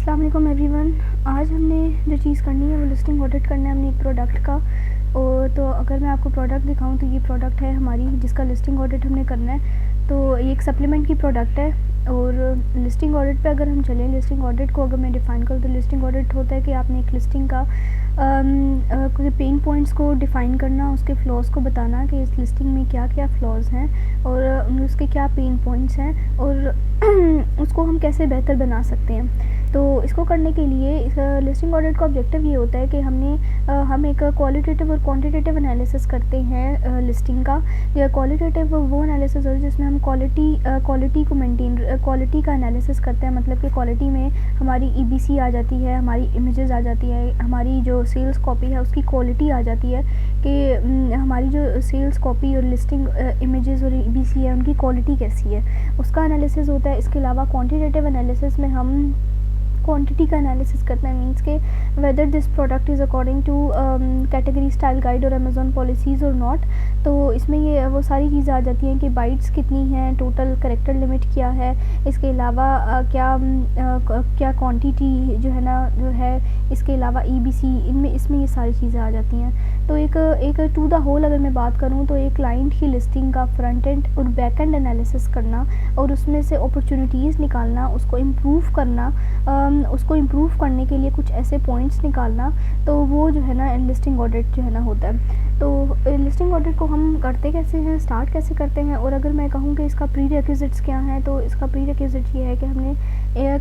अस्सलाम वालेकुम एवरीवन। आज हमने जो चीज़ करनी है वो लिस्टिंग ऑडिट करना है हमने एक प्रोडक्ट का। और तो अगर मैं आपको प्रोडक्ट दिखाऊं तो ये प्रोडक्ट है हमारी जिसका लिस्टिंग ऑडिट हमने करना है। तो ये एक सप्लीमेंट की प्रोडक्ट है। और लिस्टिंग ऑडिट पे अगर हम चलें, लिस्टिंग ऑडिट को अगर मैं डिफ़ाइन करूँ तो लिस्टिंग ऑडिट होता है कि आपने एक लिस्टिंग का कुछ पेन पॉइंट्स को डिफ़ाइन करना, उसके फ्लॉज़ को बताना कि इस लिस्टिंग में क्या क्या फ्लॉज़ हैं और उसके क्या पेन पॉइंट्स हैं और उसको हम कैसे बेहतर बना सकते हैं। तो इसको करने के लिए इस लिस्टिंग ऑडिट का ऑब्जेक्टिव ये होता है कि हम एक क्वालिटेटिव और क्वांटिटेटिव एनालिसिस करते हैं लिस्टिंग का। या क्वालिटेटिव वो एनालिसिस है जिसमें हम क्वालिटी को मेंटेन, क्वालिटी का एनालिसिस करते हैं। मतलब कि क्वालिटी में हमारी ईबीसी आ जाती है, हमारी इमेजेस आ जाती है, हमारी जो सेल्स कॉपी है उसकी क्वालिटी आ जाती है कि हमारी जो सेल्स कॉपी और लिस्टिंग इमेजेस और ईबीसी है उनकी क्वालिटी कैसी है, उसका एनालिसिस होता है। इसके अलावा क्वांटिटेटिव एनालिसिस में हम क्वांटिटी का एनालिसिस करते हैं, मीन्स के whether this product is according to category style guide और अमेज़ॉन पॉलिसीज़ और नॉट। तो इसमें ये वो सारी चीज़ें आ जाती हैं कि बाइट्स कितनी हैं, टोटल करेक्टर लिमिट क्या है, इसके अलावा क्या क्वांटिटी जो है ना जो है, इसके अलावा ईबीसी, इसमें ये सारी चीज़ें आ जाती हैं। तो एक टू द होल अगर मैं बात करूँ तो एक क्लाइंट की लिस्टिंग का फ्रंट एंड और बैक एंड एनालिसिस करना और उसमें से अपॉर्चुनिटीज़ निकालना, उसको इम्प्रूव करना, उसको इम्प्रूव करने के लिए कुछ ऐसे पॉइंट्स निकालना, तो वो जो है ना लिस्टिंग ऑडिट जो है ना होता है। तो लिस्टिंग ऑडिट को हम करते कैसे हैं, स्टार्ट कैसे करते हैं, और अगर मैं कहूँ कि इसका प्री रिक्विजिट्स क्या हैं, तो इसका प्री रिक्विजिट ये है कि हमने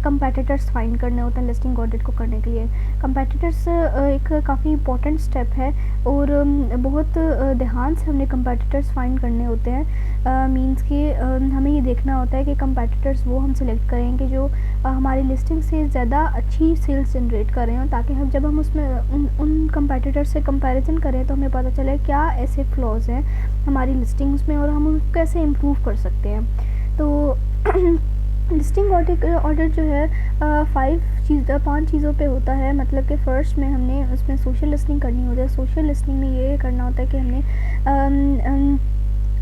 कंपेटिटर्स फाइंड करने होते हैं लिस्टिंग ऑडिट को करने के लिए। कंपेटिटर्स एक काफ़ी इंपॉर्टेंट स्टेप है और बहुत ध्यान से हमने कंपेटिटर्स फाइंड करने होते हैं। मींस कि हमें ये देखना होता है कि कंपेटिटर्स वो हम सिलेक्ट करें कि जो हमारी लिस्टिंग से ज़्यादा अच्छी सेल्स जनरेट कर रहे हो, ताकि हम जब हम उसमें उन कंपेटिटर्स से कंपैरिजन करें तो हमें पता चले क्या ऐसे फ्लॉज़ हैं हमारी लिस्टिंग्स में और हम उनको कैसे इम्प्रूव कर सकते हैं। तो लिस्टिंग ऑडिट जो है 5 चीज़ों पे होता है। मतलब कि फ़र्स्ट में हमने उसमें सोशल लिस्टिंग करनी होती है। सोशल लिस्टिंग में ये करना होता है कि हमने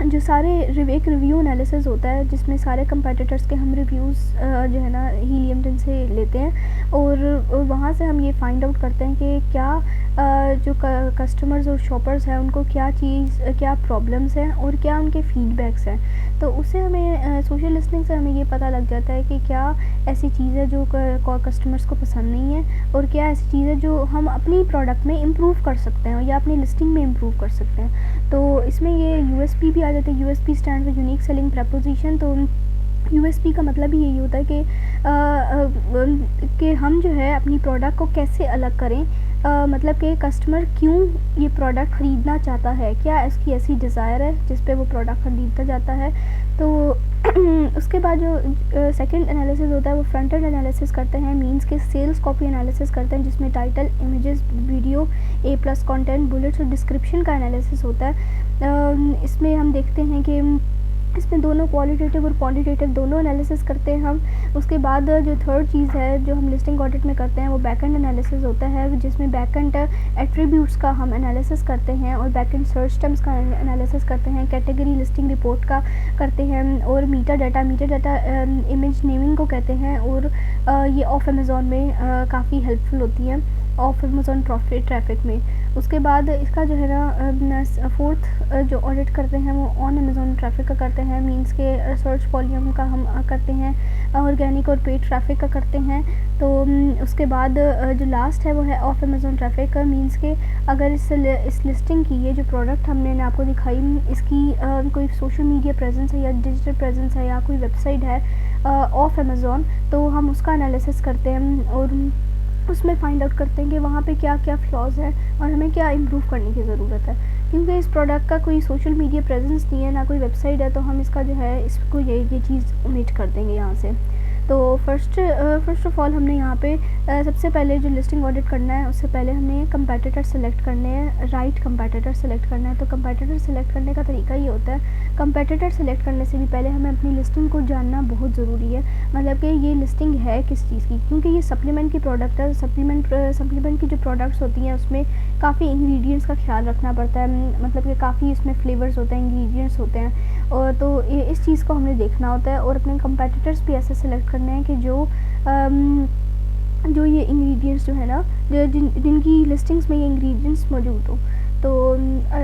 जो सारे एक रिव्यू एनालिसिस होता है जिसमें सारे कंपेटिटर्स के हम रिव्यूज़ जो है ना हीलियम से लेते हैं और वहाँ से हम ये फाइंड आउट करते हैं कि क्या जो कस्टमर्स और शॉपर्स हैं उनको क्या प्रॉब्लम्स हैं और क्या उनके फीडबैक्स हैं। तो उससे हमें सोशल लिस्टिंग से हमें ये पता लग जाता है कि क्या ऐसी चीज़ है जो कस्टमर्स को पसंद नहीं है और क्या ऐसी चीज़ है जो हम अपनी प्रोडक्ट में इम्प्रूव कर सकते हैं या अपनी लिस्टिंग में इम्प्रूव कर सकते हैं। तो इसमें ये यूएसपी भी आ जाते हैं। USP stand for unique selling preposition. तो यूएसपी का मतलब ही यही होता है कि हम जो है अपनी प्रोडक्ट को कैसे अलग करें। मतलब कि कस्टमर क्यों ये प्रोडक्ट ख़रीदना चाहता है, क्या इसकी ऐसी डिज़ायर है जिस पे वो प्रोडक्ट ख़रीदना चाहता है। तो उसके बाद जो सेकंड एनालिसिस होता है वो फ्रंट एंड एनालिसिस करते हैं, मींस के सेल्स कॉपी एनालिसिस करते हैं जिसमें title, images, video, A+ content, bullets और डिस्क्रिप्शन का एनालिसिस होता है। इसमें हम देखते हैं कि इसमें दोनों क्वालिटेटिव और क्वांटिटेटिव दोनों एनालिसिस करते हैं हम। उसके बाद जो थर्ड चीज़ है जो हम लिस्टिंग ऑडिट में करते हैं वो बैक एंड एनालिसिस होता है जिसमें बैक एंड एट्रीब्यूट्स का हम एनालिसिस करते हैं और बैक एंड सर्च टर्म्स का एनालिसिस करते हैं, कैटेगरी लिस्टिंग रिपोर्ट का करते हैं और मीटा डाटा इमेज नेमिंग को कहते हैं। और ये ऑफ अमेज़ॉन में काफ़ी हेल्पफुल होती है, ऑफ अमेज़ॉन ट्रैफिक में। उसके बाद इसका जो है ना फोर्थ जो ऑडिट करते हैं वो ऑन अमेज़ॉन ट्रैफिक का करते हैं, मींस के सर्च वॉल्यूम का हम करते हैं, ऑर्गेनिक और पेड ट्रैफिक का करते हैं। तो उसके बाद जो लास्ट है वो है ऑफ अमेज़ॉन ट्रैफिक का, मींस के अगर इस लिस्टिंग की ये जो प्रोडक्ट हमने आपको दिखाई इसकी कोई सोशल मीडिया प्रेजेंस है या डिजिटल प्रेजेंस है या कोई वेबसाइट है ऑफ अमेज़ॉन, तो हम उसका एनालिसिस करते हैं और उसमें फ़ाइंड आउट करते हैं कि वहाँ पे क्या क्या फ्लॉज़ हैं और हमें क्या इम्प्रूव करने की ज़रूरत है। क्योंकि इस प्रोडक्ट का कोई सोशल मीडिया प्रेजेंस नहीं है, ना कोई वेबसाइट है, तो हम इसका जो है इसको ये चीज़ ओमिट कर देंगे यहाँ से। तो फर्स्ट ऑफ़ ऑल हमने यहाँ पे सबसे पहले जो लिस्टिंग ऑडिट करना है उससे पहले हमें कंपेटिटर सेलेक्ट करने हैं, राइट कंपेटिटर सेलेक्ट करना है। तो कंपेटिटर सेलेक्ट करने का तरीका ये होता है, कंपेटिटर सेलेक्ट करने से भी पहले हमें अपनी लिस्टिंग को जानना बहुत ज़रूरी है। मतलब कि ये लिस्टिंग है किस चीज़ की, क्योंकि ये सप्लीमेंट की प्रोडक्ट है। सप्लीमेंट की जो प्रोडक्ट्स होती हैं उसमें काफ़ी इंग्रेडिएंट्स का ख्याल रखना पड़ता है, मतलब कि काफ़ी इसमें फ्लेवर्स होते हैं, इंग्रेडिएंट्स होते हैं, और तो इस चीज़ को हमने देखना होता है। और अपने कंपेटिटर्स भी ऐसे सेलेक्ट करने हैं कि जो जो ये इंग्रेडिएंट्स जो है ना, जो जिनकी लिस्टिंग्स में ये इंग्रेडिएंट्स मौजूद हो। तो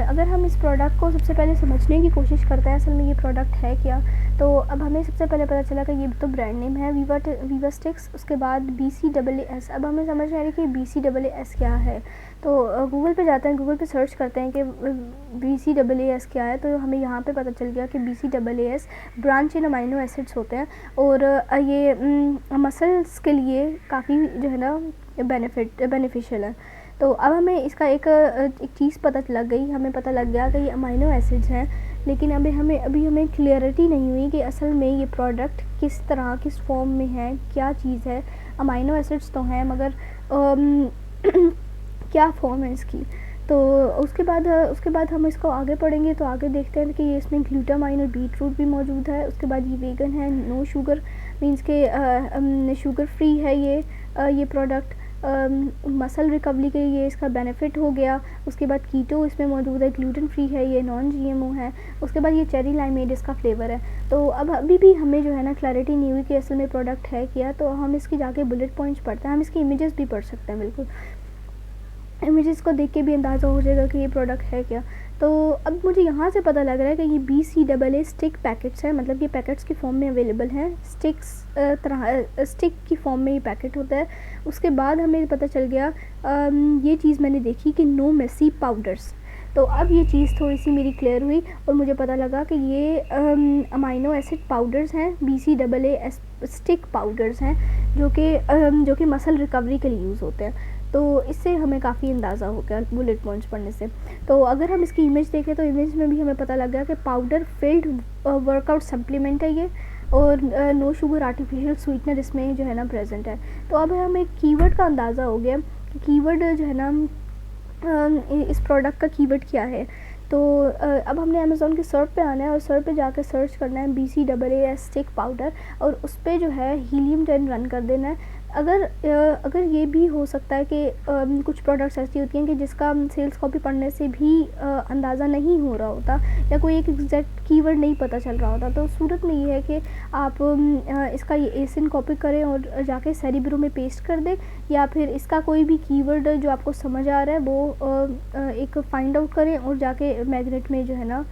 अगर हम इस प्रोडक्ट को सबसे पहले समझने की कोशिश करते हैं असल में ये प्रोडक्ट है क्या, तो अब हमें सबसे पहले पता चला कि ये तो ब्रांड नेम है वीवा स्टिक्स, उसके बाद BCAAS। अब हमें समझ नहीं आ रही कि BCAAS क्या है, तो गूगल पे जाते हैं, गूगल पे सर्च करते हैं कि BCAAS क्या है, तो हमें यहाँ पे पता चल गया कि BCAAS ब्रांच इन अमाइनो एसिड्स होते हैं, और ये मसल्स के लिए काफ़ी जो है ना बेनिफिशियल है। तो अब हमें इसका एक चीज़ पता लग गई, हमें पता लग गया कि ये अमाइनो एसिड्स हैं, लेकिन अभी हमें क्लियरिटी नहीं हुई कि असल में ये प्रोडक्ट किस तरह किस फॉर्म में है, क्या चीज़ है। अमाइनो एसिड्स तो हैं मगर क्या फॉर्म है इसकी। तो उसके बाद हम इसको आगे पढ़ेंगे, तो आगे देखते हैं कि ये इसमें ग्लूटामाइन और बीटरूट भी मौजूद है। उसके बाद ये वेगन है, नो शुगर मींस के शुगर फ्री है ये प्रोडक्ट। मसल रिकवरी के लिए इसका बेनिफिट हो गया। उसके बाद कीटो इसमें मौजूद है, ग्लूटेन फ्री है, ये नॉन GMO है। उसके बाद ये चेरी लाइमेड इसका फ्लेवर है। तो अब अभी भी हमें जो है ना क्लैरिटी नहीं हुई कि असल में प्रोडक्ट है क्या, तो हम इसकी जाके बुलेट पॉइंट्स पढ़ते हैं। हम इसकी इमेजेस भी पढ़ सकते हैं, बिल्कुल इमेजेस को देख के भी अंदाज़ा हो जाएगा कि ये प्रोडक्ट है क्या। तो अब मुझे यहाँ से पता लग रहा है कि ये BCAA स्टिक पैकेट्स हैं, मतलब ये पैकेट्स की फॉर्म में अवेलेबल हैं, स्टिक की फॉर्म में ये पैकेट होता है। उसके बाद हमें पता चल गया ये चीज़ मैंने देखी कि नो मेसी पाउडर्स। तो अब ये चीज़ थोड़ी सी मेरी क्लियर हुई और मुझे पता लगा कि ये अमाइनो एसिड पाउडर्स हैं, BCAA स्टिक पाउडर्स हैं, जो कि मसल रिकवरी के लिए यूज़ होते हैं। तो इससे हमें काफ़ी अंदाज़ा हो गया बुलेट पॉइंट्स पढ़ने से। तो अगर हम इसकी इमेज देखें तो इमेज में भी हमें पता लग गया कि पाउडर फिल्ड वर्कआउट सप्लीमेंट है ये, और नो शुगर आर्टिफिशियल स्वीटनर इसमें जो है ना प्रेजेंट है। तो अब हमें कीवर्ड का अंदाज़ा हो गया कि कीवर्ड जो है ना इस प्रोडक्ट का कीवर्ड क्या है। तो अब हमने अमेज़ॉन के सर्च पे आना है और सर्च पे जाकर सर्च करना है BCAA स्टिक पाउडर, और उस पर जो है हीलियम 10 रन कर देना है। अगर ये भी हो सकता है कि कुछ प्रोडक्ट्स ऐसी होती हैं कि जिसका सेल्स कॉपी पढ़ने से भी अंदाज़ा नहीं हो रहा होता, या कोई एक एग्जैक्ट कीवर्ड नहीं पता चल रहा होता, तो सूरत में ये है कि आप इसका ये एसिन कॉपी करें और जाके सेरिब्रो में पेस्ट कर दें, या फिर इसका कोई भी कीवर्ड जो आपको समझ आ रहा है वो एक फाइंड आउट करें और जाके मैग्नेट में जो है ना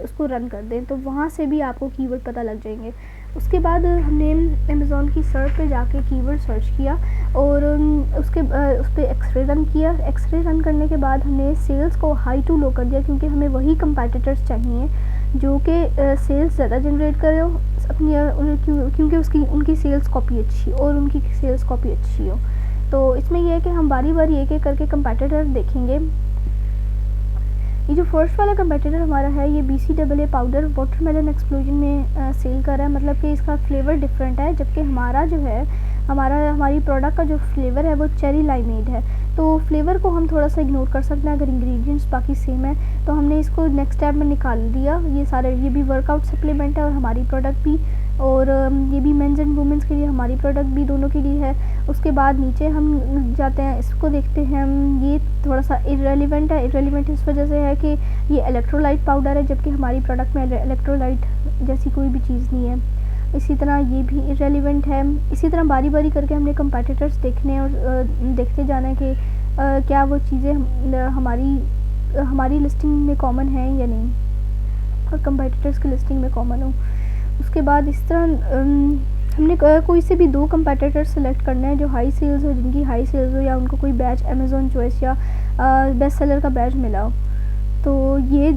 उसको रन कर दें, तो वहाँ से भी आपको कीवर्ड पता लग जाएंगे। उसके बाद हमने अमेज़ॉन की सर्च पे जाके कीवर्ड सर्च किया और उस पर एक्सरे रन किया। एक्सरे रन करने के बाद हमने सेल्स को हाई टू लो कर दिया, क्योंकि हमें वही कंपेटिटर्स चाहिए जो कि सेल्स ज़्यादा जनरेट करे हो अपनी, क्योंकि उनकी सेल्स कॉपी अच्छी और उनकी सेल्स कॉपी अच्छी हो। तो इसमें यह है कि हम बारी बारी एक एक करके कंपेटिटर देखेंगे। ये जो फर्स्ट वाला कंपेटिटर हमारा है, ये BCAA पाउडर वाटरमेलन एक्सप्लोजन में सेल कर रहा है, मतलब कि इसका फ्लेवर डिफरेंट है, जबकि हमारा जो है हमारी प्रोडक्ट का जो फ्लेवर है वो चेरी लाइमेड है। तो फ्लेवर को हम थोड़ा सा इग्नोर कर सकते हैं अगर इंग्रेडिएंट्स बाकी सेम है, तो हमने इसको नेक्स्ट स्टेप में निकाल दिया। ये भी वर्कआउट सप्लीमेंट है और हमारी प्रोडक्ट भी, और ये भी मेंस एंड वुमेंस के लिए, हमारी प्रोडक्ट भी दोनों के लिए है। उसके बाद नीचे हम जाते हैं, इसको देखते हैं हम। ये थोड़ा सा इररेलेवेंट है। इररेलेवेंट इस वजह से है कि ये इलेक्ट्रोलाइट पाउडर है, जबकि हमारी प्रोडक्ट में इलेक्ट्रोलाइट जैसी कोई भी चीज़ नहीं है। इसी तरह ये भी इररेलेवेंट है। इसी तरह बारी बारी करके हमने कंपेटिटर्स देखने और देखते जाना है कि क्या वो चीज़ें हमारी लिस्टिंग में कॉमन है या नहीं, और कंपेटिटर्स की लिस्टिंग में कॉमन हो। उसके बाद इस तरह हमने कोई से भी 2 कंपेटिटर सेलेक्ट करने हैं जो हाई सेल्स हो, जिनकी हाई सेल्स हो, या उनको कोई बैच अमेज़ॉन चॉइस या बेस्ट सेलर का बैच मिला हो। तो ये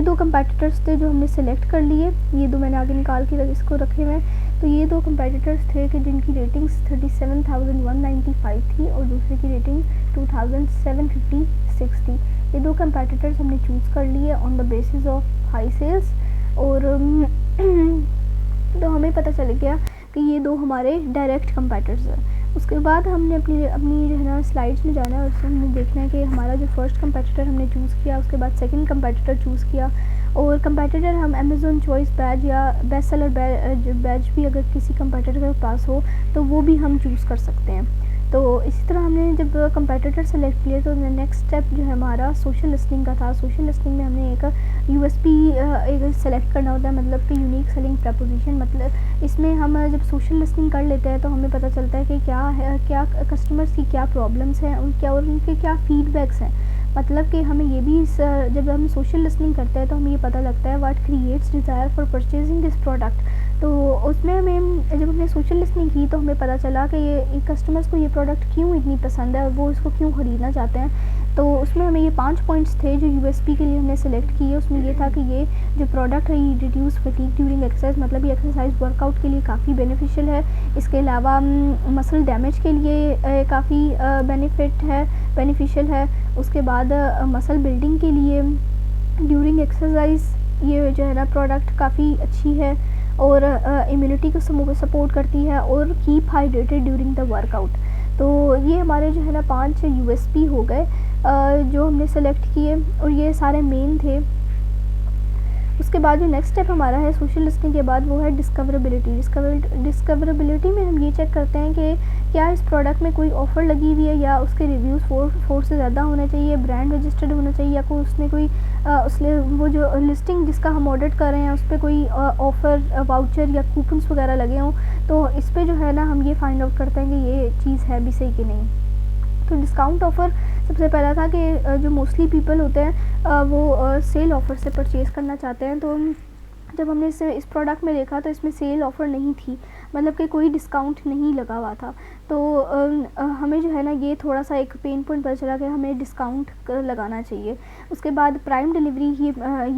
दो कंपेटिटर्स थे जो हमने सेलेक्ट कर लिए। ये 2 मैंने आगे निकाल के इसको रखे हुए हैं। तो ये 2 कंपेटिटर्स थे कि जिनकी रेटिंग्स 37,195 थी और दूसरे की रेटिंग 2,756 थी। ये 2 कंपेटिटर्स हमने चूज़ कर लिए on the basis of high sales, और तो हमें पता चल गया कि ये 2 हमारे डायरेक्ट कंपेटिटर्स हैं। उसके बाद हमने अपनी जो है ना स्लाइड्स में जाना है और उसमें हमने देखना है कि हमारा जो फर्स्ट कंपेटिटर हमने चूज़ किया, उसके बाद सेकंड कंपेटिटर चूज़ किया, और कंपेटिटर हम अमेज़ॉन चॉइस बैच या बेस्ट सेलर बैच भी अगर किसी कंपेटिटर के पास हो तो वो भी हम चूज़ कर सकते हैं। तो इसी तरह हमने जब कंपेटिटर सेलेक्ट किए तो नेक्स्ट स्टेप जो है हमारा सोशल लिस्टिंग का था। सोशल लिस्टिंग में हमने एक यूएसपी एक सेलेक्ट करना होता है, मतलब कि यूनिक सेलिंग प्रपोजिशन। मतलब इसमें हम जब सोशल लिस्टिंग कर लेते हैं तो हमें पता चलता है कि क्या है, क्या कस्टमर्स की क्या प्रॉब्लम्स हैं, उनके क्या फीडबैक्स हैं। मतलब कि हमें ये भी जब हम सोशल लिस्टिंग करते हैं तो हमें ये पता लगता है what creates desire for purchasing this product. तो उसमें हमें जब हमने सोशल लिस्टिंग की तो हमें पता चला कि ये कस्टमर्स को ये प्रोडक्ट क्यों इतनी पसंद है और वो इसको क्यों ख़रीदना चाहते हैं। तो उसमें हमें ये 5 पॉइंट्स थे जो यूएसपी के लिए हमने सेलेक्ट किए। उसमें ये था कि ये जो प्रोडक्ट है ये रिड्यूस फटीग ड्यूरिंग एक्सरसाइज, मतलब ये एक्सरसाइज वर्कआउट के लिए काफ़ी बेनिफिशियल है। इसके अलावा मसल डैमेज के लिए काफ़ी बेनिफिशियल है। उसके बाद मसल बिल्डिंग के लिए ड्यूरिंग एक्सरसाइज ये जो है ना प्रोडक्ट काफ़ी अच्छी है और इम्यूनिटी को सपोर्ट करती है और keep hydrated during the workout. तो ये हमारे जो है ना 5 यूएसपी हो गए जो हमने सेलेक्ट किए और ये सारे मेन थे। उसके बाद जो नेक्स्ट स्टेप हमारा है सोशल लिस्टिंग के बाद वो है डिस्कवरेबिलिटी। डिस्कवरेबिलिटी में हम ये चेक करते हैं कि क्या इस प्रोडक्ट में कोई ऑफ़र लगी हुई है या उसके रिव्यूज़ 4 से ज़्यादा होने चाहिए, ब्रांड रजिस्टर्ड होना चाहिए या कोई उसने कोई उसने वो जो लिस्टिंग जिसका हम ऑडिट कर रहे हैं उस पर कोई ऑफ़र वाउचर या कूपन्स वगैरह लगे हों। तो इस पर जो है ना हम ये फाइंड आउट करते हैं कि ये चीज़ है भी सही कि नहीं। तो डिस्काउंट ऑफ़र सबसे पहला था कि जो मोस्टली पीपल होते हैं वो सेल ऑफ़र से परचेज़ करना चाहते हैं। तो जब हमने इस प्रोडक्ट में देखा तो इसमें सेल ऑफ़र नहीं थी, मतलब कि कोई डिस्काउंट नहीं लगा हुआ था। तो हमें जो है ना ये थोड़ा सा एक पेन पॉइंट पता चला कि हमें डिस्काउंट लगाना चाहिए। उसके बाद प्राइम डिलीवरी,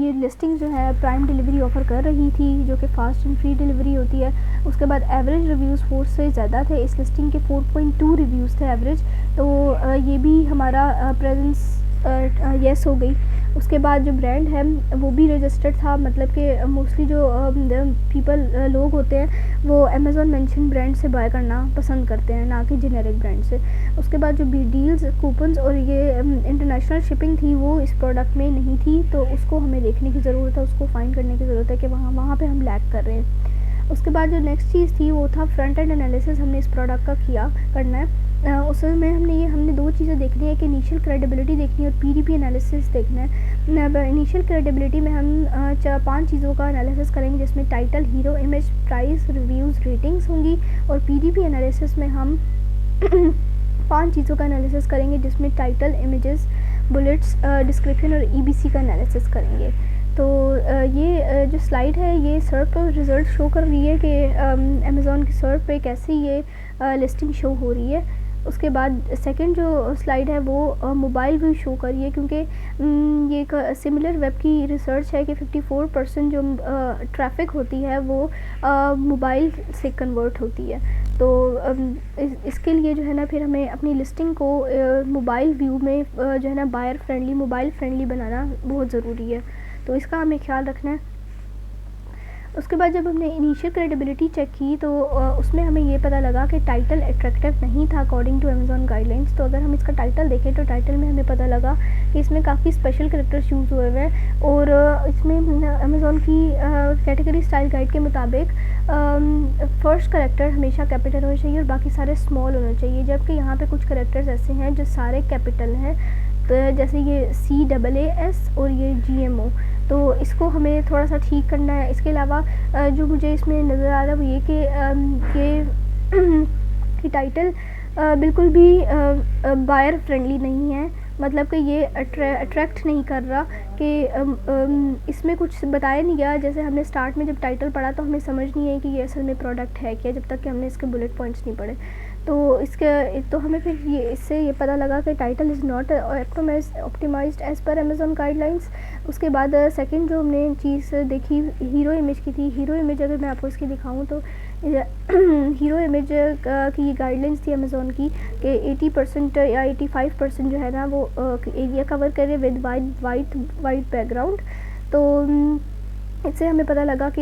ये लिस्टिंग जो है प्राइम डिलीवरी ऑफ़र कर रही थी जो कि फ़ास्ट एंड फ्री डिलीवरी होती है। उसके बाद एवरेज रिव्यूज़ 4 से ज़्यादा थे, इस लिस्टिंग के 4.2 रिव्यूज़ थे एवरेज। तो ये भी हमारा प्रेजेंस येस हो गई। उसके बाद जो ब्रांड है वो भी रजिस्टर्ड था, मतलब कि मोस्टली जो लोग होते हैं वो अमेज़ॉन मेंशन ब्रांड से बाय करना पसंद करते हैं, ना कि जेनेरिक ब्रांड से। उसके बाद जो भी डील्स, कूपन्स और ये इंटरनेशनल शिपिंग थी वो इस प्रोडक्ट में नहीं थी, तो उसको हमें देखने की ज़रूरत है, उसको फाइंड करने की ज़रूरत है कि वहाँ पे हम लैग कर रहे हैं। उसके बाद जो नेक्स्ट चीज़ थी वो था फ्रंट एंड एनालिसिस हमने इस प्रोडक्ट का करना है। उसमें हमने 2 चीज़ें देखनी है कि इनिशियल क्रेडिबिलिटी देखनी है और पीडीपी एनालिसिस देखना है। इनिशियल क्रेडिबिलिटी में हम 5 चीज़ों का एनालिसिस करेंगे जिसमें title, hero image, price, reviews, ratings होंगी। और पीडीपी एनालिसिस में हम 5 चीज़ों का एनालिसिस करेंगे जिसमें टाइटल, इमेजेस, बुलेट्स, डिस्क्रिप्शन और ईबीसी का एनालिसिस करेंगे। तो ये जो स्लाइड है ये सर्च पर रिज़ल्ट शो कर रही है कि अमेज़ॉन की सर्च पे कैसे ये लिस्टिंग शो हो रही है। उसके बाद सेकंड जो स्लाइड है वो मोबाइल व्यू शो कर रही है, क्योंकि ये एक सिमिलर वेब की रिसर्च है कि 54% जो ट्रैफिक होती है वो मोबाइल से कन्वर्ट होती है। तो इसके लिए जो है ना फिर हमें अपनी लिस्टिंग को मोबाइल व्यू में जो है ना बायर फ्रेंडली, मोबाइल फ्रेंडली बनाना बहुत ज़रूरी है, तो इसका हमें ख्याल रखना है। उसके बाद जब हमने इनिशियल क्रेडिबिलिटी चेक की तो उसमें हमें ये पता लगा कि टाइटल अट्रैक्टिव नहीं था अकॉर्डिंग टू अमेज़ॉन गाइडलाइंस। तो अगर हम इसका टाइटल देखें तो टाइटल में हमें पता लगा कि इसमें काफ़ी स्पेशल कैरेक्टर्स यूज़ हुए हुए हैं और इसमें अमेज़ॉन की कैटेगरी स्टाइल गाइड के मुताबिक फर्स्ट कैरेक्टर हमेशा कैपिटल होना चाहिए और बाकी सारे स्मॉल होने चाहिए, जबकि यहाँ पे कुछ कैरेक्टर्स ऐसे हैं जो सारे कैपिटल हैं, तो जैसे ये CAAS और ये GMO। तो इसको हमें थोड़ा सा ठीक करना है। इसके अलावा जो मुझे इसमें नज़र आ रहा है वो ये कि टाइटल बिल्कुल भी बायर फ्रेंडली नहीं है, मतलब कि ये अट्रैक्ट नहीं कर रहा कि इसमें कुछ बताया नहीं गया। जैसे हमने स्टार्ट में जब टाइटल पढ़ा तो हमें समझ नहीं है कि ये असल में प्रोडक्ट है क्या, जब तक कि हमने इसके बुलेट पॉइंट्स नहीं पढ़े। तो हमें फिर इससे ये पता लगा कि title is not optimized as per Amazon guidelines. उसके बाद सेकंड जो हमने चीज़ देखी हीरो इमेज की थी। हीरो इमेज अगर मैं आपको इसकी दिखाऊं तो हीरो इमेज की ये गाइडलाइंस थी अमेज़ॉन की कि 80% या 85% जो है ना वो एरिया कवर करे विद वाइट बैकग्राउंड। तो इससे हमें पता लगा कि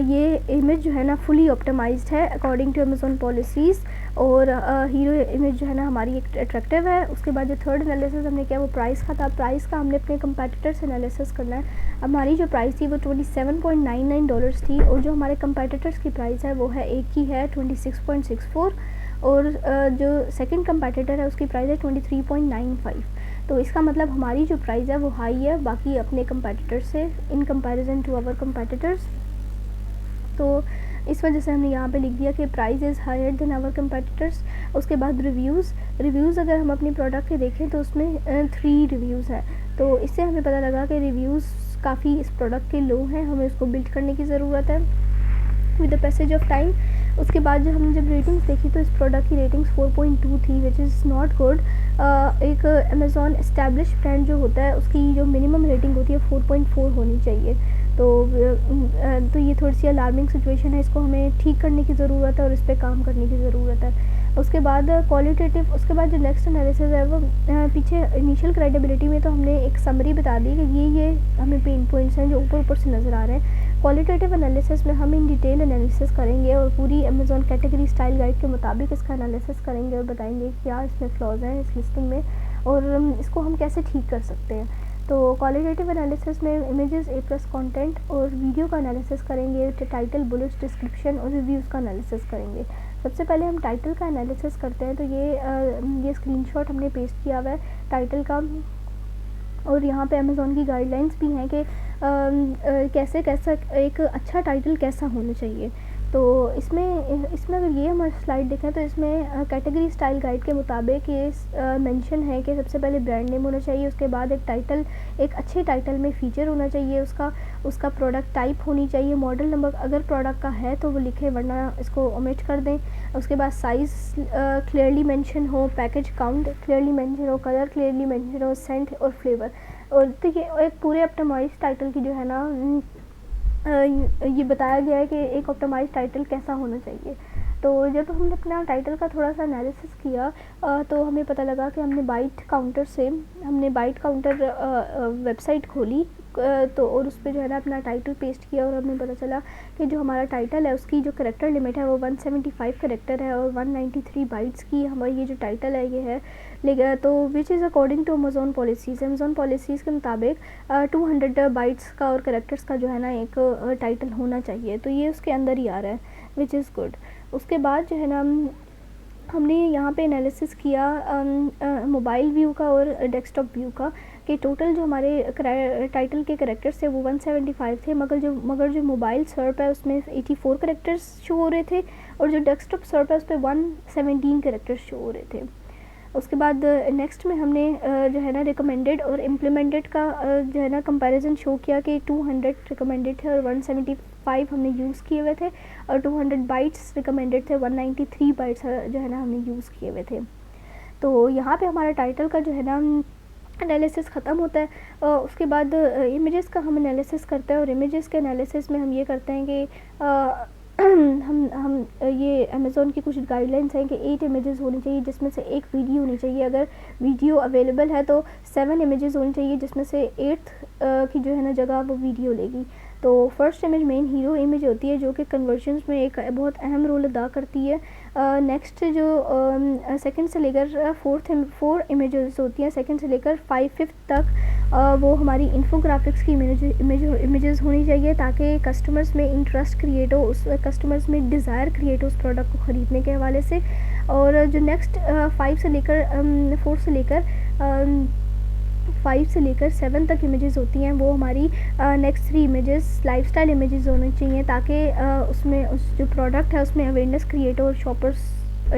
ये इमेज जो है ना फुली ऑप्टिमाइज्ड है अकॉर्डिंग टू अमेज़ॉन पॉलिसीज़ और हीरो इमेज जो है ना हमारी एक अट्रैक्टिव है। उसके बाद जो थर्ड एनालिसिस हमने किया वो प्राइस का था। प्राइस का हमने अपने कंपेटिटर से एनालिसिस करना है। हमारी जो प्राइस थी वो $27.99 थी और जो हमारे कंपेटिटर्स की प्राइस है वो है एक ही है 26.64। और जो सेकंड कंपेटिटर है उसकी प्राइस है 23.95। तो इसका मतलब हमारी जो प्राइस है वो हाई है बाकी अपने कंपेटिटर से in comparison to our competitors. तो इस वजह से हमने यहाँ पे लिख दिया कि price is higher than our competitors. उसके बाद रिव्यूज़ अगर हम अपनी प्रोडक्ट के देखें तो उसमें 3 रिव्यूज़ हैं। तो इससे हमें पता लगा कि रिव्यूज़ काफ़ी इस प्रोडक्ट के लो हैं, हमें उसको बिल्ड करने की ज़रूरत है with the passage of time. उसके बाद जब रेटिंग्स देखी तो इस प्रोडक्ट की रेटिंग्स 4.2 थी विच इज़ नॉट गुड। एक अमेज़ॉन एस्टैब्लिश ब्रांड जो होता है उसकी जो मिनिमम रेटिंग होती है 4.4 होनी चाहिए। तो ये थोड़ी सी अलार्मिंग सिचुएशन है, इसको हमें ठीक करने की ज़रूरत है और इस पर काम करने की ज़रूरत है। उसके बाद क्वालिटेटिव, उसके बाद जो नेक्स्ट एनालिसिस है वो पीछे इनिशियल क्रेडिबिलिटी में तो हमने एक समरी बता दी कि ये हमें पेन पॉइंट्स हैं जो ऊपर से नज़र आ रहे हैं। क्वालिटेटिव एनालिसिस में हम इन डिटेल एनालिसिस करेंगे और पूरी अमेज़ॉन कैटेगरी स्टाइल गाइड के मुताबिक इसका एनालिसिस करेंगे और बताएंगे क्या इसमें फ्लॉज हैं इस लिस्टिंग में और इसको हम कैसे ठीक कर सकते हैं। तो क्वालिटेटिव एनालिसिस में इमेजेस, A+ कंटेंट और वीडियो का एनालिसिस करेंगे, टाइटल, बुलेट्स, डिस्क्रिप्शन और रिव्यूज़ का एनालिसिस करेंगे। सबसे पहले हम टाइटल का एनालिसिस करते हैं। तो ये स्क्रीनशॉट हमने पेस्ट किया हुआ है टाइटल का और यहाँ पे अमेज़ॉन की गाइडलाइंस भी हैं कि कैसे एक अच्छा टाइटल कैसा होना चाहिए। तो इसमें अगर ये हमारी स्लाइड देखें तो इसमें कैटेगरी स्टाइल गाइड के मुताबिक ये मेंशन है कि सबसे पहले ब्रांड नेम होना चाहिए, उसके बाद एक अच्छे टाइटल में फ़ीचर होना चाहिए, उसका प्रोडक्ट टाइप होनी चाहिए, मॉडल नंबर अगर प्रोडक्ट का है तो वो लिखे वरना इसको ओमिट कर दें। उसके बाद साइज़ क्लियरली मेंशन हो, पैकेज काउंट क्लियरली मेंशन हो, कलर क्लियरली मेंशन हो, सेंट और फ्लेवर। और तो ये एक पूरे ऑप्टिमाइज्ड टाइटल की जो है ना ये बताया गया है कि एक ऑप्टिमाइज्ड टाइटल कैसा होना चाहिए। तो जब हमने अपना टाइटल का थोड़ा सा एनालिसिस किया तो हमें पता लगा कि हमने बाइट काउंटर वेबसाइट खोली तो और उस पर जो है ना अपना टाइटल पेस्ट किया और हमें पता चला कि जो हमारा टाइटल है उसकी जो करैक्टर लिमिट है वो 175 करैक्टर है और 193 बाइट्स की हमारी ये जो टाइटल है ये है। लेकिन तो which is according to Amazon policies के मुताबिक 200 बाइट्स का और करैक्टर्स का जो है ना एक टाइटल होना चाहिए। तो ये उसके अंदर ही आ रहा है विच इज़ गुड। उसके बाद जो है ना हमने यहाँ पे एनालिसिस किया मोबाइल व्यू का और डेस्कटॉप व्यू का कि टोटल जो हमारे टाइटल के करैक्टर्स थे वो 175 थे मगर जो मोबाइल सर्प है उसमें 84 करैक्टर्स शो हो रहे थे और जो डेस्कटॉप सर्प है उस पर 117 करैक्टर्स शो हो रहे थे। उसके बाद नेक्स्ट में हमने जो है ना रिकमेंडेड और इम्प्लीमेंटेड का जो है ना कंपैरिजन शो किया कि 200 रिकमेंडेड थे और 175 हमने यूज़ किए हुए थे और 200 बाइट्स रिकमेंडेड थे, 193 बाइट्स जो है ना हमने यूज़ किए हुए थे। तो यहाँ पे हमारा टाइटल का जो है ना एनालिसिस ख़त्म होता है। उसके बाद इमेजेस का हम एनालिसिस करते हैं और इमेजेस के एनालिसिस में हम ये करते हैं कि हम ये अमेज़ॉन की कुछ गाइडलाइंस हैं कि 8 इमेजेस होनी चाहिए जिसमें से एक वीडियो होनी चाहिए। अगर वीडियो अवेलेबल है तो 7 इमेजेस होनी चाहिए जिसमें से 8th की जो है ना जगह वो वीडियो लेगी। तो first image main hero image होती है जो कि कन्वर्जन्स में एक बहुत अहम रोल अदा करती है। नेक्स्ट जो सेकंड से लेकर 4 इमेजेस होती हैं, सेकंड से लेकर 5th तक वो हमारी इन्फोग्राफिक्स की इमेजेस होनी चाहिए ताकि कस्टमर्स में इंटरेस्ट क्रिएट हो, उस कस्टमर्स में डिज़ायर क्रिएट हो उस प्रोडक्ट को ख़रीदने के हवाले से। और जो नेक्स्ट 5 से लेकर 7 तक इमेजेस होती हैं वो हमारी नेक्स्ट 3 इमेजेस लाइफस्टाइल इमेजेस होनी चाहिए ताकि उसमें उस जो प्रोडक्ट है उसमें अवेयरनेस क्रिएट हो और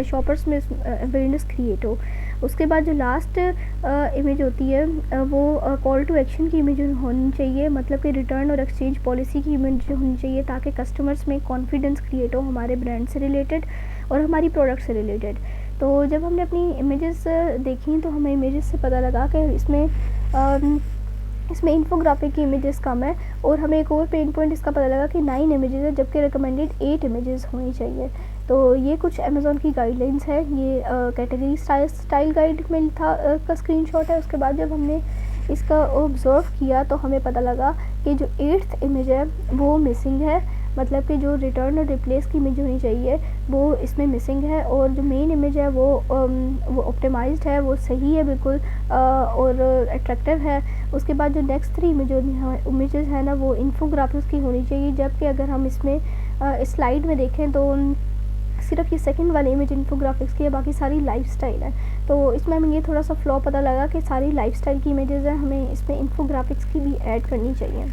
शॉपर्स में अवेयरनेस क्रिएट हो। उसके बाद जो लास्ट इमेज होती है वो कॉल टू एक्शन की इमेज होनी चाहिए, मतलब कि रिटर्न और एक्सचेंज पॉलिसी की इमेज होनी चाहिए ताकि कस्टमर्स में कॉन्फिडेंस क्रिएट हो हमारे ब्रांड से रिलेटेड और हमारी प्रोडक्ट से रिलेटेड। तो जब हमने अपनी इमेजेस देखी तो हमें इमेजेस से पता लगा कि इसमें इन्फोग्राफिक की इमेजेस कम है और हमें एक और पेन पॉइंट इसका पता लगा कि 9 इमेजेस है जबकि रिकमेंडेड 8 इमेजेस होनी चाहिए। तो ये कुछ अमेज़ॉन की गाइडलाइंस है, ये कैटेगरी स्टाइल गाइड में था का स्क्रीनशॉट है। उसके बाद जब हमने इसका ऑब्ज़र्व किया तो हमें पता लगा कि जो 8th इमेज है वो मिसिंग है, मतलब कि जो रिटर्न और रिप्लेस की इमेज होनी चाहिए वो इसमें मिसिंग है और जो मेन इमेज है वो ऑप्टिमाइज्ड है, वो सही है बिल्कुल और अट्रैक्टिव है। उसके बाद जो नेक्स्ट 3 इमेजेस है ना वो इन्फोग्राफिक्स की होनी चाहिए, जबकि अगर हम इसमें स्लाइड में देखें तो सिर्फ ये सेकंड वाली इमेज इन्फोग्राफिक्स की है, बाकी सारी लाइफस्टाइल है। तो इसमें हमें ये थोड़ा सा फ्लॉ पता लगा कि सारी लाइफस्टाइल की इमेजेस हैं, हमें इसमें इन्फोग्राफिक्स की भी ऐड करनी चाहिए।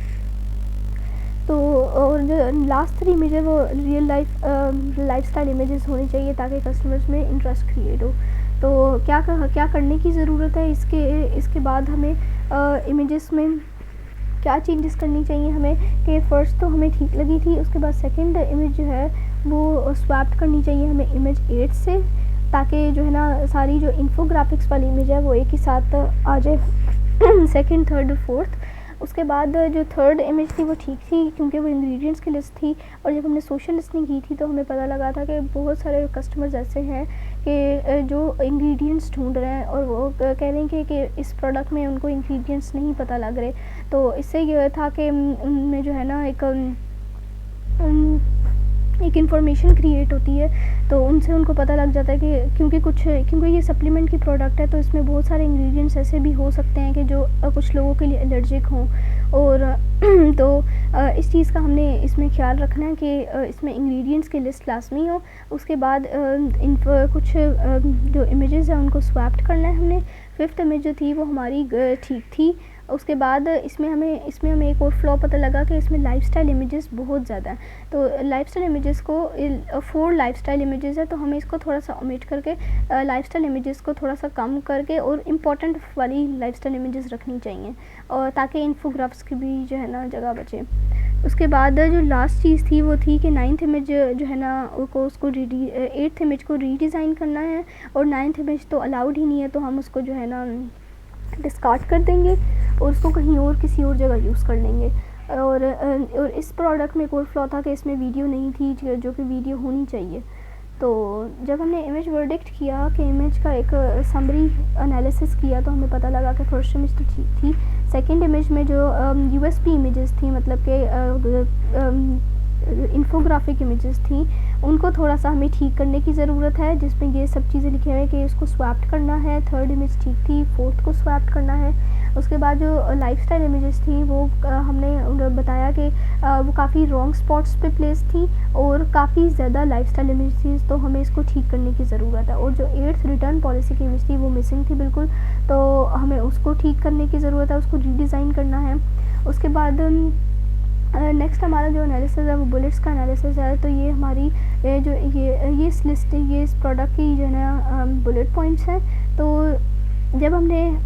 तो और जो लास्ट 3 इमेज है वो रियल लाइफस्टाइल इमेजेस होनी चाहिए ताकि कस्टमर्स में इंटरेस्ट क्रिएट हो। तो क्या करने की ज़रूरत है, इसके बाद हमें इमेजेस में क्या चेंजेस करनी चाहिए हमें, कि फ़र्स्ट तो हमें ठीक लगी थी, उसके बाद सेकंड इमेज जो है वो स्वैप करनी चाहिए हमें इमेज 8 से, ताकि जो है ना सारी जो इन्फोग्राफिक्स वाली इमेज है वो एक ही साथ आ जाए सेकंड, थर्ड और फोर्थ। उसके बाद जो थर्ड इमेज थी वो ठीक थी क्योंकि वो इंग्रेडिएंट्स की लिस्ट थी, और जब हमने सोशल लिस्टिंग की थी तो हमें पता लगा था कि बहुत सारे कस्टमर्स ऐसे हैं कि जो इंग्रेडिएंट्स ढूंढ रहे हैं और वो कह रहे हैं कि इस प्रोडक्ट में उनको इंग्रेडिएंट्स नहीं पता लग रहे। तो इससे ये था कि उनमें जो है ना एक इन्फॉर्मेशन क्रिएट होती है, तो उनसे उनको पता लग जाता है कि क्योंकि ये सप्लीमेंट की प्रोडक्ट है तो इसमें बहुत सारे इंग्रेडिएंट्स ऐसे भी हो सकते हैं कि जो कुछ लोगों के लिए एलर्जिक हों, और तो इस चीज़ का हमने इसमें ख्याल रखना है कि इसमें इंग्रेडिएंट्स की लिस्ट लाजमी हो। उसके बाद कुछ जो इमेजेस हैं उनको स्वैप करना है हमने। फिफ्थ इमेज जो थी वो हमारी ठीक थी। उसके बाद इसमें हमें एक और फ्लॉ पता लगा कि इसमें लाइफस्टाइल इमेजेस बहुत ज़्यादा हैं। तो लाइफस्टाइल इमेजेस को 4 लाइफस्टाइल इमेजेस है, तो हमें इसको थोड़ा सा ओमिट करके लाइफस्टाइल इमेजेस को थोड़ा सा कम करके और इम्पॉर्टेंट वाली लाइफस्टाइल इमेजेस रखनी चाहिए, और ताकि इन्फोग्राफ्स की भी जो है ना जगह बचे। उसके बाद जो लास्ट चीज़ थी वो थी कि 9th इमेज जो है ना उसको 8th इमेज को रीडिज़ाइन करना है, और 9th इमेज तो अलाउड ही नहीं है, तो हम उसको जो है ना डिस्कार्ड कर देंगे और उसको कहीं और किसी और जगह यूज़ कर लेंगे। और इस प्रोडक्ट में एक और फ्लॉ था कि इसमें वीडियो नहीं थी, जो कि वीडियो होनी चाहिए। तो जब हमने इमेज वर्डिक्ट किया कि इमेज का एक समरी एनालिसिस किया, तो हमें पता लगा कि फर्स्ट इमेज तो ठीक थी। सेकंड इमेज में जो यूएसपी इमेजेस थी, मतलब कि इन्फोग्राफिक इमेजेस थी, उनको थोड़ा सा हमें ठीक करने की ज़रूरत है, जिसमें ये सब चीज़ें लिखे हुए हैं कि इसको स्वैप करना है। थर्ड इमेज ठीक थी, फोर्थ को स्वैप करना है। उसके बाद जो लाइफस्टाइल इमेजेस थी वो हमने बताया कि वो काफ़ी रॉन्ग स्पॉट्स पे प्लेस थी और काफ़ी ज़्यादा लाइफस्टाइल इमेज थी, तो हमें इसको ठीक करने की ज़रूरत है। और जो 8th रिटर्न पॉलिसी की इमेज थी वो मिसिंग थी बिल्कुल, तो हमें उसको ठीक करने की ज़रूरत है, उसको रीडिज़ाइन करना है। उसके बाद नेक्स्ट हमारा जो एनालिसिस है वो बुलेट्स का एनालिसिस है। तो ये हमारी इस प्रोडक्ट की जो है ना बुलेट पॉइंट्स हैं। तो जब हमने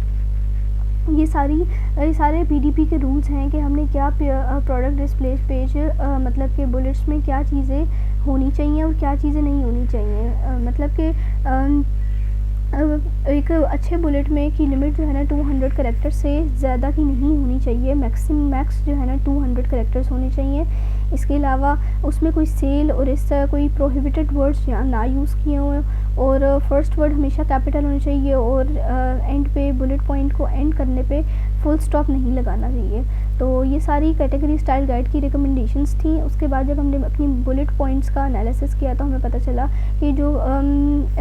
ये सारे पीडीपी के रूल्स हैं कि हमने क्या प्रोडक्ट डिस्प्ले पेज मतलब कि बुलेट्स में क्या चीज़ें होनी चाहिए और क्या चीज़ें नहीं होनी चाहिए, मतलब कि एक अच्छे बुलेट में की लिमिट जो है ना 200 कैरेक्टर से ज़्यादा की नहीं होनी चाहिए। मैक्स जो है ना 200 कैरेक्टर्स होने चाहिए। इसके अलावा उसमें कोई सेल और इस तरह कोई प्रोहिबिटेड वर्ड्स या ना यूज़ किए हुए, और फर्स्ट वर्ड हमेशा कैपिटल होना चाहिए, और एंड पे बुलेट पॉइंट को एंड करने पे फुल स्टॉप नहीं लगाना चाहिए। तो ये सारी कैटेगरी स्टाइल गाइड की रिकमेंडेशंस थी। उसके बाद जब हमने अपनी बुलेट पॉइंट्स का एनालिसिस किया तो हमें पता चला कि जो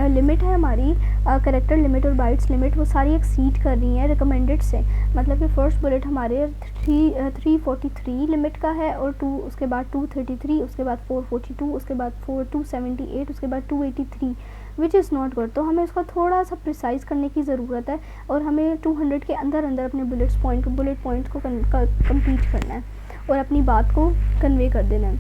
लिमिट है हमारी कैरेक्टर लिमिट और बाइट्स लिमिट, वो सारी एक्सीड कर रही हैं रिकमेंडेड से। मतलब कि फ़र्स्ट बुलेट हमारे 343 लिमिट का है, और उसके बाद 233, उसके बाद 442, उसके बाद 278, उसके बाद 283, विच इज़ नॉट गुड। तो हमें उसका थोड़ा सा प्रिसाइज़ करने की ज़रूरत है, और हमें 200 के अंदर अपने बुलेट पॉइंट्स को कंप्लीट करना है और अपनी बात को कन्वे कर देना है।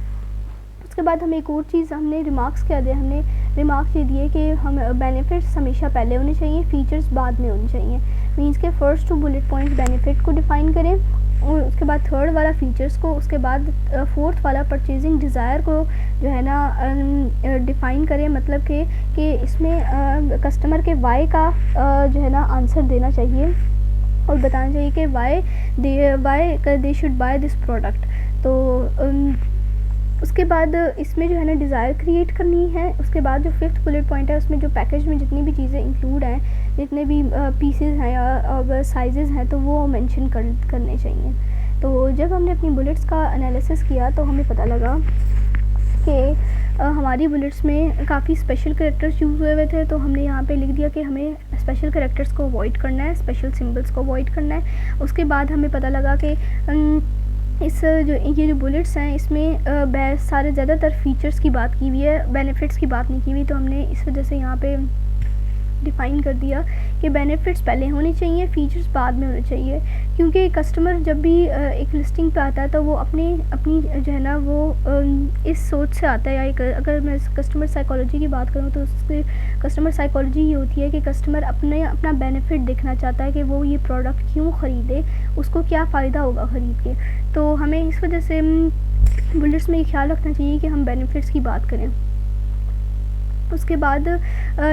उसके बाद हमें एक और चीज़ हमने रिमार्क्स क्या दिया, हमने रिमार्क्स ये दिए कि हम बेनिफिट्स हमेशा पहले होने चाहिए, फीचर्स बाद में होने चाहिए। मीन्स के फर्स्ट 2 बुलेट पॉइंट्स बेनिफिट को डिफ़ाइन करें, और उसके बाद थर्ड वाला फीचर्स को, उसके बाद फोर्थ वाला परचेजिंग डिज़ायर को जो है ना डिफ़ाइन करें। मतलब कि इसमें कस्टमर के वाई का जो है ना आंसर देना चाहिए और बताना चाहिए कि why they should by this product. तो उसके बाद इसमें जो है ना डिज़ायर क्रिएट करनी है। उसके बाद जो 5th बुलेट पॉइंट है उसमें जो पैकेज में जितनी भी चीज़ें इंक्लूड हैं, जितने भी पीसेस हैं या साइजेस हैं, तो वो मेंशन करने चाहिए। तो जब हमने अपनी बुलेट्स का एनालिसिस किया तो हमें पता लगा कि हमारी बुलेट्स में काफ़ी स्पेशल कैरेक्टर्स यूज़ हुए थे। तो हमने यहाँ पे लिख दिया कि हमें स्पेशल कैरेक्टर्स को अवॉइड करना है, स्पेशल सिंबल्स को अवॉइड करना है। उसके बाद हमें पता लगा कि ये जो बुलेट्स हैं इसमें सारे ज़्यादातर फ़ीचर्स की बात की हुई है, बेनिफिट्स की बात नहीं की हुई। तो हमने इस वजह से यहाँ पे डिफ़ाइन कर दिया कि बेनिफिट्स पहले होने चाहिए, फ़ीचर्स बाद में होने चाहिए। क्योंकि कस्टमर जब भी एक लिस्टिंग पे आता है तो वो अपनी जो है ना वो इस सोच से आता है, या एक अगर मैं कस्टमर साइकोलॉजी की बात करूँ तो उसकी कस्टमर साइकोलॉजी ये होती है कि कस्टमर अपना बेनिफिट देखना चाहता है कि वो ये प्रोडक्ट क्यों ख़रीदे, उसको क्या फ़ायदा होगा ख़रीद के। तो हमें इस वजह से बुलेट्स में ये ख्याल रखना चाहिए कि हम बेनिफिट्स की बात करें। उसके बाद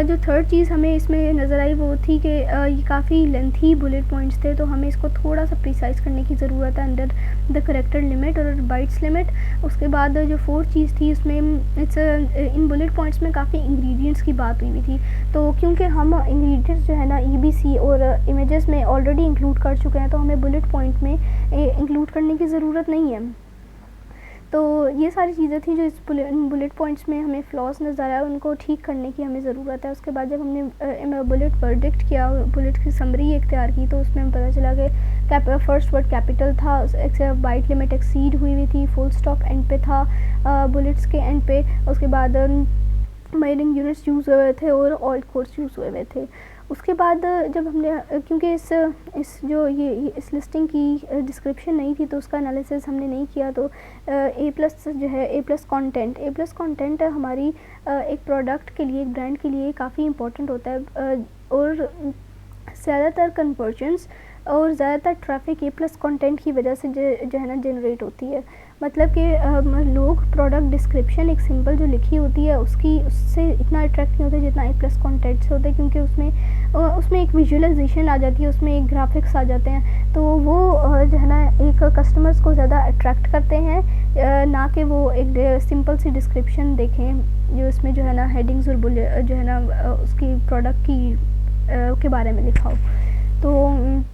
जो थर्ड चीज़ हमें इसमें नज़र आई वो थी कि ये काफ़ी लेंथी बुलेट पॉइंट्स थे, तो हमें इसको थोड़ा सा प्रिसाइज़ करने की ज़रूरत है अंडर द करेक्टर लिमिट और बाइट्स लिमिट। उसके बाद जो फोर्थ चीज़ थी उसमें इन बुलेट पॉइंट्स में काफ़ी इंग्रेडिएंट्स की बात हुई थी। तो क्योंकि हम इंग्रेडिएंट्स जो है ना EBC और इमेजेस में ऑलरेडी इंक्लूड कर चुके हैं, तो हमें बुलेट पॉइंट में इंक्लूड करने की ज़रूरत नहीं है। तो ये सारी चीज़ें थी जो इस बुलेट पॉइंट्स में हमें फ्लॉज नज़र आए, उनको ठीक करने की हमें ज़रूरत है। उसके बाद जब हमने बुलेट वर्डिक्ट किया, बुलेट की समरी एक तैयार की, तो उसमें हमें पता चला कि फर्स्ट वर्ड कैपिटल था, बाइट लिमिट एक्सीड हुई थी, फुल स्टॉप एंड पे था बुलेट्स के एंड पे। उसके बाद माइनिंग यूनिट्स यूज़ हुए थे और ऑल्ट कोड्स यूज़ हुए थे। उसके बाद जब हमने क्योंकि इस लिस्टिंग की डिस्क्रिप्शन नहीं थी तो उसका एनालिसिस हमने नहीं किया, तो A+ जो है A+ कंटेंट हमारी एक प्रोडक्ट के लिए, एक ब्रांड के लिए काफ़ी इम्पोर्टेंट होता है। और ज़्यादातर कन्वर्जन्स और ज़्यादातर ट्रैफिक A+ कंटेंट की वजह से जो है ना जनरेट होती है। मतलब कि लोग प्रोडक्ट डिस्क्रिप्शन एक सिंपल जो लिखी होती है उससे इतना अट्रैक्ट नहीं होते जितना A+ कंटेंट से होता है, क्योंकि उसमें एक विजुअलाइजेशन आ जाती है, उसमें एक ग्राफिक्स आ जाते हैं, तो वो जो है ना एक कस्टमर्स को ज़्यादा अट्रैक्ट करते हैं, ना कि वो एक सिंपल सी डिस्क्रिप्शन देखें जो उसमें जो है ना हेडिंग्स और जो है ना उसकी प्रोडक्ट के बारे में लिखा हो। तो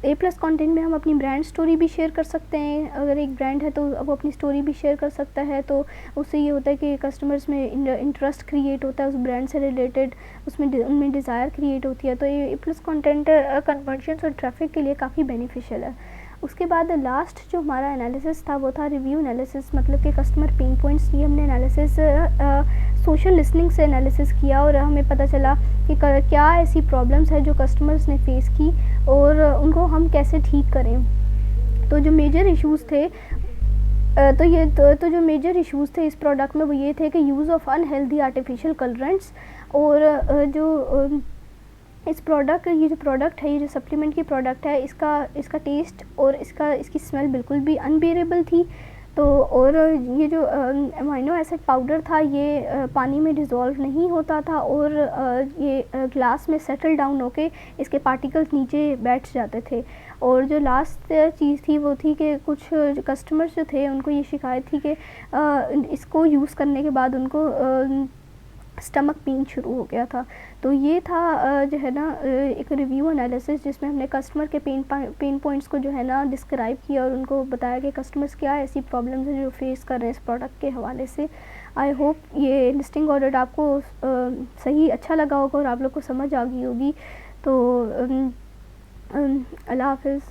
A+ कंटेंट में हम अपनी ब्रांड स्टोरी भी शेयर कर सकते हैं। अगर एक ब्रांड है तो वो अपनी स्टोरी भी शेयर कर सकता है, तो उससे ये होता है कि कस्टमर्स में इंटरेस्ट क्रिएट होता है उस ब्रांड से रिलेटेड, उनमें डिज़ायर क्रिएट होती है। तो ये A+ कंटेंट कन्वर्जन्स और ट्रैफिक के लिए काफ़ी बेनिफिशियल है। उसके बाद लास्ट जो हमारा एनालिसिस था वो था रिव्यू एनालिसिस, मतलब कि कस्टमर पेन पॉइंट्स। ये हमने एनालिसिस सोशल लिसनिंग से एनालिसिस किया और हमें पता चला कि क्या ऐसी प्रॉब्लम्स है जो कस्टमर्स ने फेस की और उनको हम कैसे ठीक करें। तो जो मेजर इश्यूज़ थे तो जो मेजर इश्यूज़ थे इस प्रोडक्ट में वो ये थे कि use of unhealthy artificial colourants, और ये जो प्रोडक्ट है, ये जो सप्लीमेंट की प्रोडक्ट है, इसका टेस्ट और इसकी स्मेल बिल्कुल भी अनबेरेबल थी। तो और ये जो अमीनो एसिड पाउडर था ये पानी में डिज़ोल्व नहीं होता था, और ये ग्लास में सेटल डाउन होके इसके पार्टिकल्स नीचे बैठ जाते थे। और जो लास्ट चीज़ थी वो थी कि कुछ कस्टमर्स जो थे उनको ये शिकायत थी कि इसको यूज़ करने के बाद उनको स्टमक पेन शुरू हो गया था। तो ये था जो है ना एक रिव्यू एनालिसिस जिसमें हमने कस्टमर के पेन पॉइंट्स को जो है ना डिस्क्राइब किया और उनको बताया कि कस्टमर्स क्या ऐसी प्रॉब्लम्स हैं जो फेस कर रहे हैं इस प्रोडक्ट के हवाले से। आई होप ये लिस्टिंग ऑडिट आपको सही अच्छा लगा होगा और आप लोग को समझ आ गई होगी। तो अल्लाह हाफ़िज़।